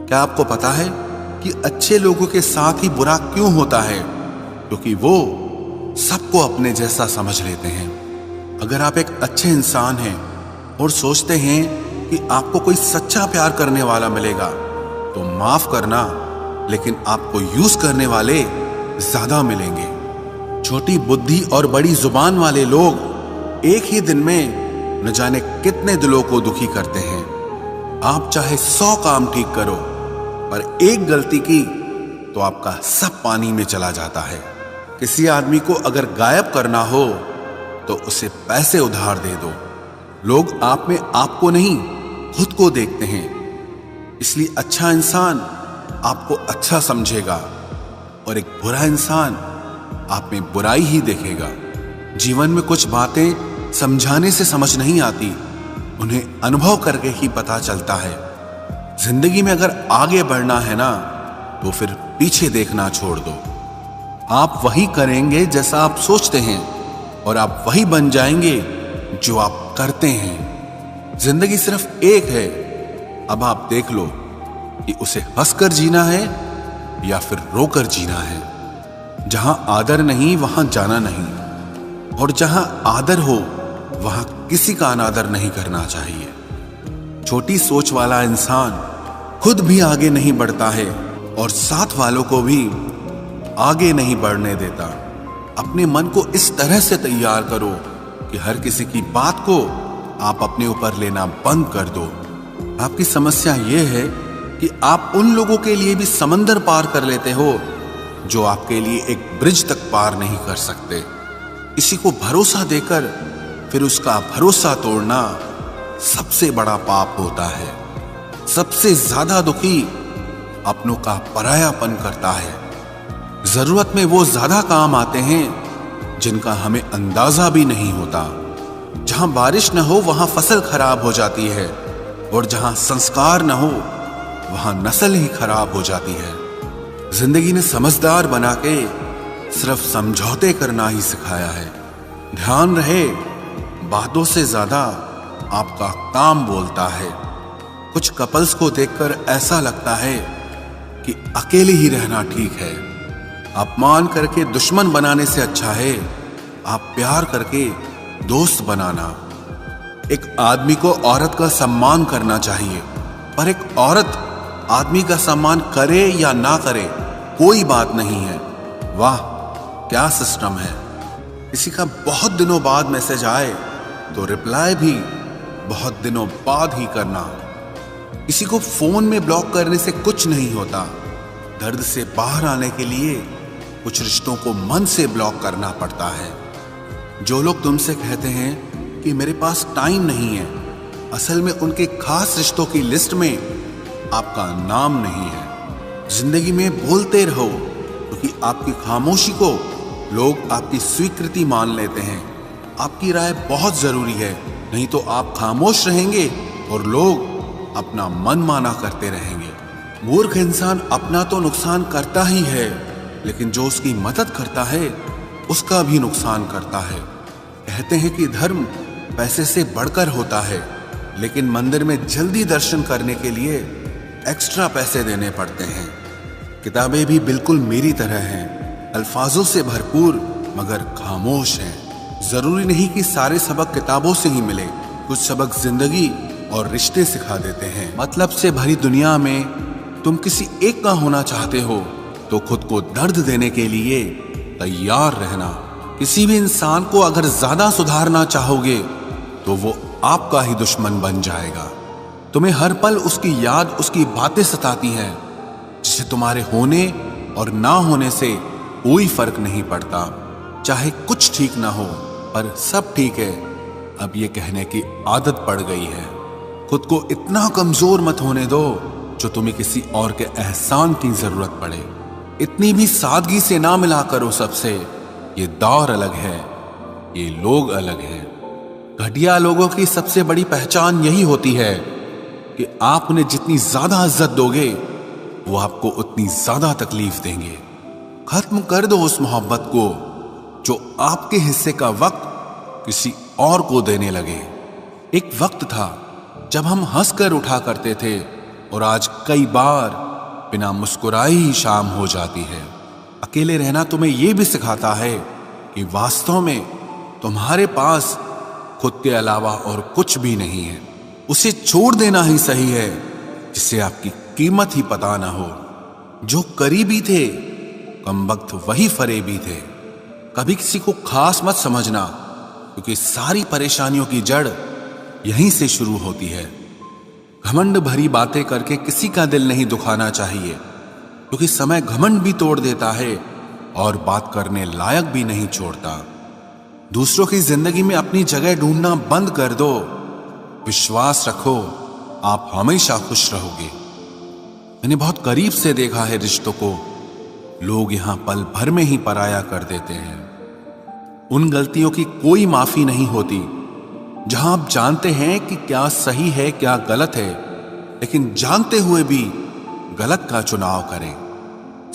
क्या आपको पता है कि अच्छे लोगों के साथ ही बुरा क्यों होता है? क्योंकि वो सबको अपने जैसा समझ लेते हैं। अगर आप एक अच्छे इंसान हैं और सोचते हैं कि आपको कोई सच्चा प्यार करने वाला मिलेगा, तो माफ करना, लेकिन आपको यूज करने वाले ज्यादा मिलेंगे। छोटी बुद्धि और बड़ी जुबान वाले लोग एक ही दिन में न जाने कितने दिलों को दुखी करते हैं। आप चाहे 100 काम ठीक करो, पर एक गलती की तो आपका सब पानी में चला जाता है। किसी आदमी को अगर गायब करना हो तो उसे पैसे उधार दे दो। लोग आप में आपको नहीं, खुद को देखते हैं। इसलिए अच्छा इंसान आपको अच्छा समझेगा और एक बुरा इंसान आप में बुराई ही देखेगा। जीवन में कुछ बातें समझाने से समझ नहीं आती, उन्हें अनुभव करके ही पता चलता है। जिंदगी में अगर आगे बढ़ना है ना, तो फिर पीछे देखना छोड़ दो। आप वही करेंगे जैसा आप सोचते हैं, और आप वही बन जाएंगे जो आप करते हैं। जिंदगी सिर्फ एक है, अब आप देख लो कि उसे हंसकर जीना है या फिर रोकर जीना है। जहां आदर नहीं वहां जाना नहीं, और जहां आदर हो वहां किसी का अनादर नहीं करना चाहिए। छोटी सोच वाला इंसान खुद भी आगे नहीं बढ़ता है और साथ वालों को भी आगे नहीं बढ़ने देता। अपने मन को इस तरह से तैयार करो कि हर किसी की बात को आप अपने ऊपर लेना बंद कर दो। आपकी समस्या यह है कि आप उन लोगों के लिए भी समंदर पार कर लेते हो जो आपके लिए एक ब्रिज तक पार नहीं कर सकते। किसी को भरोसा देकर फिर उसका भरोसा तोड़ना सबसे बड़ा पाप होता है। सबसे ज्यादा दुखी अपनों का परायापन करता है। जरूरत में वो ज्यादा काम आते हैं जिनका हमें अंदाजा भी नहीं होता। जहां बारिश न हो वहां फसल खराब हो जाती है, और जहां संस्कार न हो वहां नस्ल ही खराब हो जाती है। जिंदगी ने समझदार बना के सिर्फ समझौते करना ही सिखाया है। ध्यान रहे, बातों से ज्यादा आपका काम बोलता है। कुछ कपल्स को देखकर ऐसा लगता है कि अकेले ही रहना ठीक है। अपमान करके दुश्मन बनाने से अच्छा है आप प्यार करके दोस्त बनाना। एक आदमी को औरत का सम्मान करना चाहिए, पर एक औरत आदमी का सम्मान करे या ना करे कोई बात नहीं है। वाह, क्या सिस्टम है। किसी का बहुत दिनों बाद मैसेज आए तो रिप्लाई भी बहुत दिनों बाद ही करना। किसी को फोन में ब्लॉक करने से कुछ नहीं होता। दर्द से बाहर आने के लिए कुछ रिश्तों को मन से ब्लॉक करना पड़ता है। जो लोग तुमसे कहते हैं कि मेरे पास टाइम नहीं है, असल में उनके खास रिश्तों की लिस्ट में आपका नाम नहीं है। जिंदगी में बोलते रहो, क्योंकि आपकी खामोशी को लोग आपकी स्वीकृति मान लेते हैं। आपकी राय बहुत जरूरी है, नहीं तो आप खामोश रहेंगे और लोग अपना मन माना करते रहेंगे। मूर्ख इंसान अपना तो नुकसान करता ही है, लेकिन जो उसकी मदद करता है उसका भी नुकसान करता है। कहते हैं कि धर्म पैसे से बढ़कर होता है, लेकिन मंदिर में जल्दी दर्शन करने के लिए एक्स्ट्रा पैसे देने पड़ते हैं। किताबें भी बिल्कुल मेरी तरह हैं, अल्फाजों से भरपूर मगर खामोश हैं। जरूरी नहीं कि सारे सबक किताबों से ही मिले, कुछ सबक जिंदगी और रिश्ते सिखा देते हैं। मतलब से भरी दुनिया में तुम किसी एक का होना चाहते हो तो खुद को दर्द देने के लिए तैयार रहना। किसी भी इंसान को अगर ज्यादा सुधारना चाहोगे तो वो आपका ही दुश्मन बन जाएगा। तुम्हें हर पल उसकी याद, उसकी बातें सताती हैं, जिसे तुम्हारे होने और ना होने से कोई फर्क नहीं पड़ता। चाहे कुछ ठीक ना हो, पर सब ठीक है, अब ये कहने की आदत पड़ गई है। खुद को इतना कमजोर मत होने दो जो तुम्हें किसी और के एहसान की जरूरत पड़े। इतनी भी सादगी से ना मिला करो सबसे। ये दौर अलग है, ये लोग अलग हैं। घटिया लोगों की सबसे बड़ी पहचान यही होती है कि आप उन्हें जितनी ज्यादा इज्जत दोगे वो आपको उतनी ज्यादा तकलीफ देंगे। खत्म कर दो उस मोहब्बत को जो आपके हिस्से का वक्त किसी और को देने लगे। एक वक्त था जब हम हंसकर उठा करते थे और आज कई बार बिना मुस्कुराए ही शाम हो जाती है। अकेले रहना तुम्हें यह भी सिखाता है कि वास्तव में तुम्हारे पास खुद के अलावा और कुछ भी नहीं है। उसे छोड़ देना ही सही है जिससे आपकी कीमत ही पता ना हो। जो करीबी थे कमबख्त वही फरेबी थे। कभी किसी को खास मत समझना, क्योंकि सारी परेशानियों की जड़ यहीं से शुरू होती है। घमंड भरी बातें करके किसी का दिल नहीं दुखाना चाहिए, क्योंकि समय घमंड भी तोड़ देता है और बात करने लायक भी नहीं छोड़ता। दूसरों की जिंदगी में अपनी जगह ढूंढना बंद कर दो। विश्वास रखो, आप हमेशा खुश रहोगे। मैंने बहुत करीब से देखा है रिश्तों को, लोग यहां पल भर में ही पराया कर देते हैं। उन गलतियों की कोई माफी नहीं होती जहां आप जानते हैं कि क्या सही है क्या गलत है, लेकिन जानते हुए भी गलत का चुनाव करें।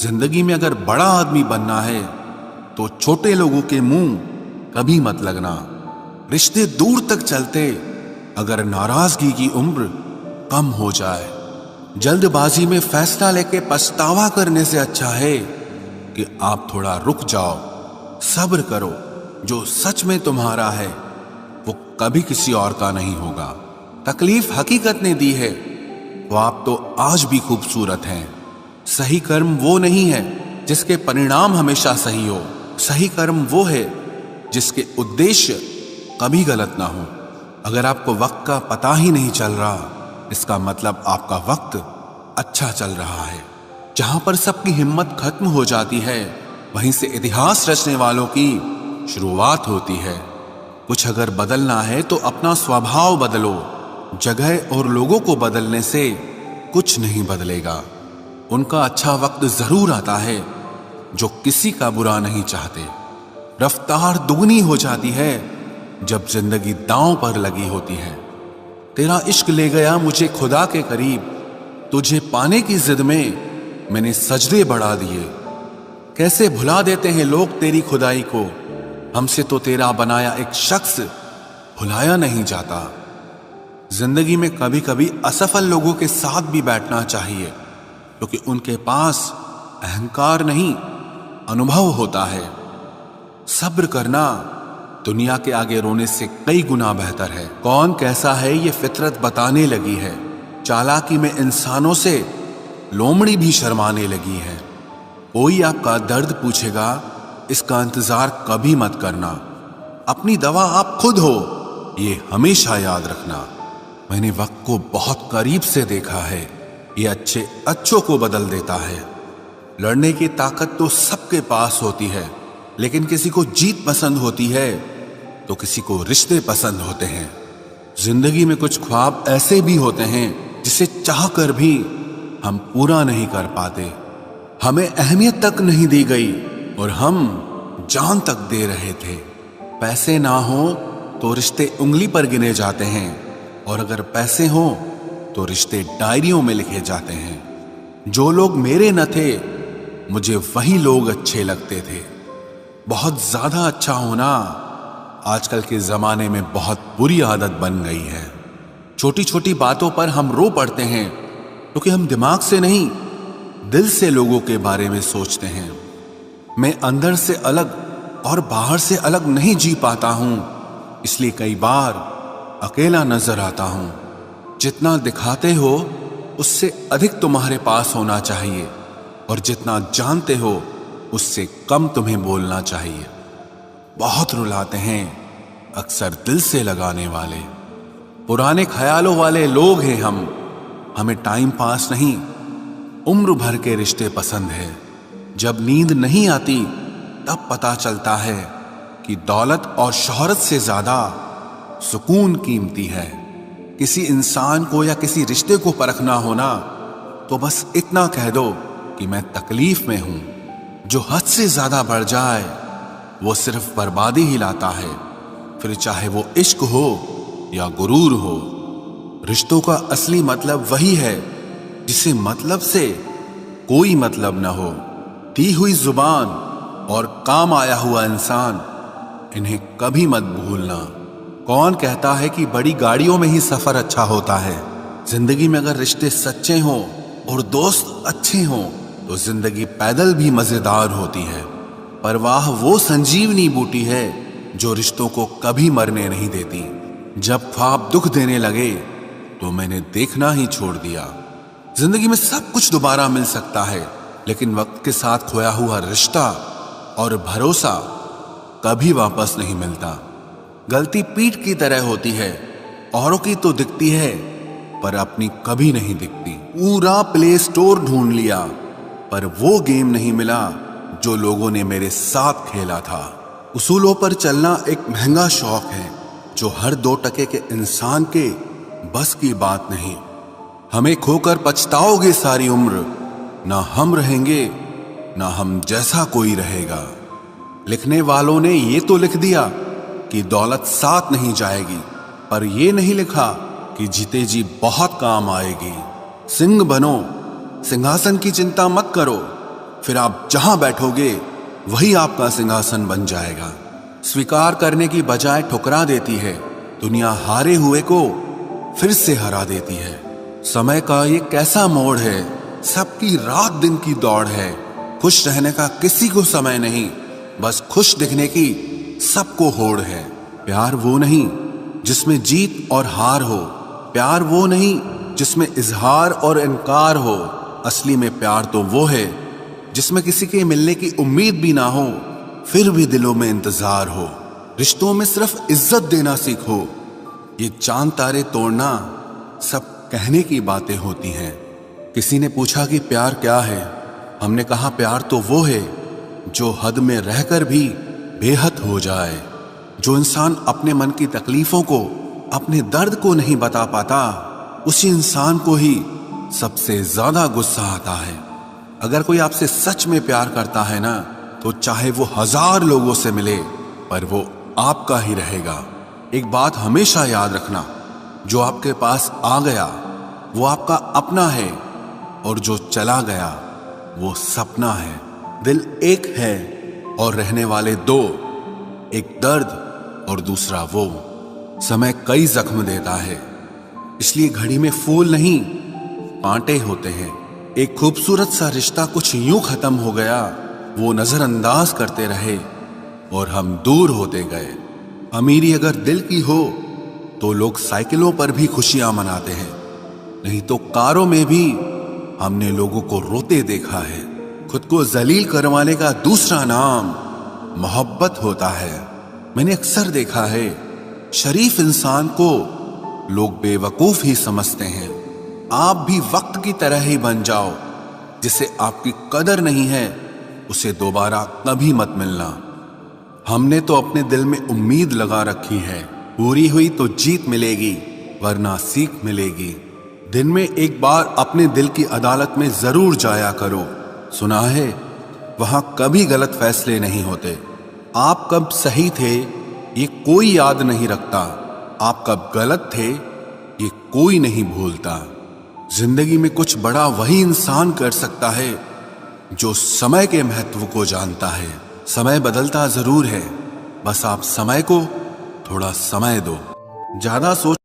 जिंदगी में अगर बड़ा आदमी बनना है तो छोटे लोगों के मुंह कभी मत लगना। रिश्ते दूर तक चलते अगर नाराजगी की उम्र कम हो जाए। जल्दबाजी में फैसला लेके पछतावा करने से अच्छा है कि आप थोड़ा रुक जाओ, सब्र करो। जो सच में तुम्हारा है वो कभी किसी और का नहीं होगा। तकलीफ हकीकत ने दी है तो आप तो आज भी खूबसूरत हैं। सही कर्म वो नहीं है जिसके परिणाम हमेशा सही हो। सही कर्म वो है जिसके उद्देश्य कभी गलत ना हो। अगर आपको वक्त का पता ही नहीं चल रहा, इसका मतलब आपका वक्त अच्छा चल रहा है। जहां पर सबकी हिम्मत खत्म हो जाती है, वहीं से इतिहास रचने वालों की शुरुआत होती है। कुछ अगर बदलना है तो अपना स्वभाव बदलो। जगह और लोगों को बदलने से कुछ नहीं बदलेगा। उनका अच्छा वक्त जरूर आता है जो किसी का बुरा नहीं चाहते। रफ्तार दुगनी हो जाती है जब जिंदगी दांव पर लगी होती है। तेरा इश्क ले गया मुझे खुदा के करीब, तुझे पाने की जिद में मैंने सजदे बढ़ा दिए। कैसे भुला देते हैं लोग तेरी खुदाई को, हमसे तो तेरा बनाया एक शख्स भुलाया नहीं जाता। जिंदगी में कभी कभी असफल लोगों के साथ भी बैठना चाहिए, क्योंकि उनके पास अहंकार नहीं अनुभव होता है। सब्र करना दुनिया के आगे रोने से कई गुना बेहतर है। कौन कैसा है ये फितरत बताने लगी है। चालाकी में इंसानों से लोमड़ी भी शर्माने लगी है। कोई आपका दर्द पूछेगा, इसका इंतजार कभी मत करना। अपनी दवा आप खुद हो, ये हमेशा याद रखना। मैंने वक्त को बहुत करीब से देखा है, ये अच्छे अच्छों को बदल देता है। लड़ने की ताकत तो सबके पास होती है, लेकिन किसी को जीत पसंद होती है तो किसी को रिश्ते पसंद होते हैं। जिंदगी में कुछ ख्वाब ऐसे भी होते हैं जिसे चाह कर भी हम पूरा नहीं कर पाते। हमें अहमियत तक नहीं दी गई और हम जान तक दे रहे थे। पैसे ना हो तो रिश्ते उंगली पर गिने जाते हैं, और अगर पैसे हो तो रिश्ते डायरियों में लिखे जाते हैं। जो लोग मेरे न थे मुझे वही लोग अच्छे लगते थे। बहुत ज्यादा अच्छा होना आजकल के जमाने में बहुत बुरी आदत बन गई है। छोटी छोटी बातों पर हम रो पड़ते हैं क्योंकि हम दिमाग से नहीं दिल से लोगों के बारे में सोचते हैं। मैं अंदर से अलग और बाहर से अलग नहीं जी पाता हूं, इसलिए कई बार अकेला नजर आता हूं। जितना दिखाते हो उससे अधिक तुम्हारे पास होना चाहिए, और जितना जानते हो उससे कम तुम्हें बोलना चाहिए। बहुत रुलाते हैं अक्सर दिल से लगाने वाले। पुराने ख्यालों वाले लोग हैं हम। हमें टाइम पास नहीं, उम्र भर के रिश्ते पसंद है। जब नींद नहीं आती तब पता चलता है कि दौलत और शोहरत से ज्यादा सुकून कीमती है। किसी इंसान को या किसी रिश्ते को परखना होना तो बस इतना कह दो कि मैं तकलीफ में हूं। जो हद से ज्यादा बढ़ जाए वो सिर्फ बर्बादी ही लाता है, फिर चाहे वो इश्क हो या गुरूर हो। रिश्तों का असली मतलब वही है जिसे मतलब से कोई मतलब न हो। दी हुई जुबान और काम आया हुआ इंसान, इन्हें कभी मत भूलना। कौन कहता है कि बड़ी गाड़ियों में ही सफर अच्छा होता है? जिंदगी में अगर रिश्ते सच्चे हों और दोस्त अच्छे हों तो जिंदगी पैदल भी मजेदार होती है। परवाह वो संजीवनी बूटी है जो रिश्तों को कभी मरने नहीं देती। जब ख्वाब दुख देने लगे तो मैंने देखना ही छोड़ दिया। जिंदगी में सब कुछ दोबारा मिल सकता है, लेकिन वक्त के साथ खोया हुआ रिश्ता और भरोसा कभी वापस नहीं मिलता। गलती पीठ की तरह होती है, औरों की तो दिखती है पर अपनी कभी नहीं दिखती। पूरा प्ले स्टोर ढूंढ लिया पर वो गेम नहीं मिला जो लोगों ने मेरे साथ खेला था। उसूलों पर चलना एक महंगा शौक है जो हर 2 टके के इंसान के बस की बात नहीं। हमें खोकर पछताओगे सारी उम्र, ना हम रहेंगे ना हम जैसा कोई रहेगा। लिखने वालों ने ये तो लिख दिया कि दौलत साथ नहीं जाएगी, पर ये नहीं लिखा कि जीते जी बहुत काम आएगी। सिंह बनो, सिंहासन की चिंता मत करो, फिर आप जहां बैठोगे वही आपका सिंहासन बन जाएगा। स्वीकार करने की बजाय ठुकरा देती है दुनिया, हारे हुए को फिर से हरा देती है। समय का ये कैसा मोड़ है, सबकी रात दिन की दौड़ है। खुश रहने का किसी को समय नहीं, बस खुश दिखने की सबको होड़ है। प्यार वो नहीं जिसमें जीत और हार हो, प्यार वो नहीं जिसमें इजहार और इनकार हो। असली में प्यार तो वो है जिसमें किसी के मिलने की उम्मीद भी ना हो, फिर भी दिलों में इंतजार हो। रिश्तों में सिर्फ इज्जत देना सीखो, ये चांद तारे तोड़ना सब कहने की बातें होती हैं। किसी ने पूछा कि प्यार क्या है, हमने कहा प्यार तो वो है जो हद में रहकर भी बेहद हो जाए। जो इंसान अपने मन की तकलीफों को, अपने दर्द को नहीं बता पाता, उसी इंसान को ही सबसे ज्यादा गुस्सा आता है। अगर कोई आपसे सच में प्यार करता है ना, तो चाहे वो 1000 लोगों से मिले पर वो आपका ही रहेगा। एक बात हमेशा याद रखना, जो आपके पास आ गया वो आपका अपना है और जो चला गया वो सपना है। दिल एक है और रहने वाले 2, एक दर्द और दूसरा वो। समय कई जख्म देता है, इसलिए घड़ी में फूल नहीं कांटे होते हैं। एक खूबसूरत सा रिश्ता कुछ यूं खत्म हो गया, वो नजरअंदाज करते रहे और हम दूर होते गए। अमीरी अगर दिल की हो तो लोग साइकिलों पर भी खुशियां मनाते हैं, नहीं तो कारों में भी हमने लोगों को रोते देखा है। खुद को जलील करवाने का दूसरा नाम मोहब्बत होता है। मैंने अक्सर देखा है शरीफ इंसान को लोग बेवकूफ ही समझते हैं। आप भी वक्त की तरह ही बन जाओ, जिसे आपकी कदर नहीं है उसे दोबारा कभी मत मिलना। हमने तो अपने दिल में उम्मीद लगा रखी है, पूरी हुई तो जीत मिलेगी वरना सीख मिलेगी। दिन में एक बार अपने दिल की अदालत में जरूर जाया करो। सुना है वहां कभी गलत फैसले नहीं होते। आप कब सही थे ये कोई याद नहीं रखता, आप कब गलत थे ये कोई नहीं भूलता। जिंदगी में कुछ बड़ा वही इंसान कर सकता है जो समय के महत्व को जानता है। समय बदलता जरूर है, बस आप समय को थोड़ा समय दो। ज्यादा सोच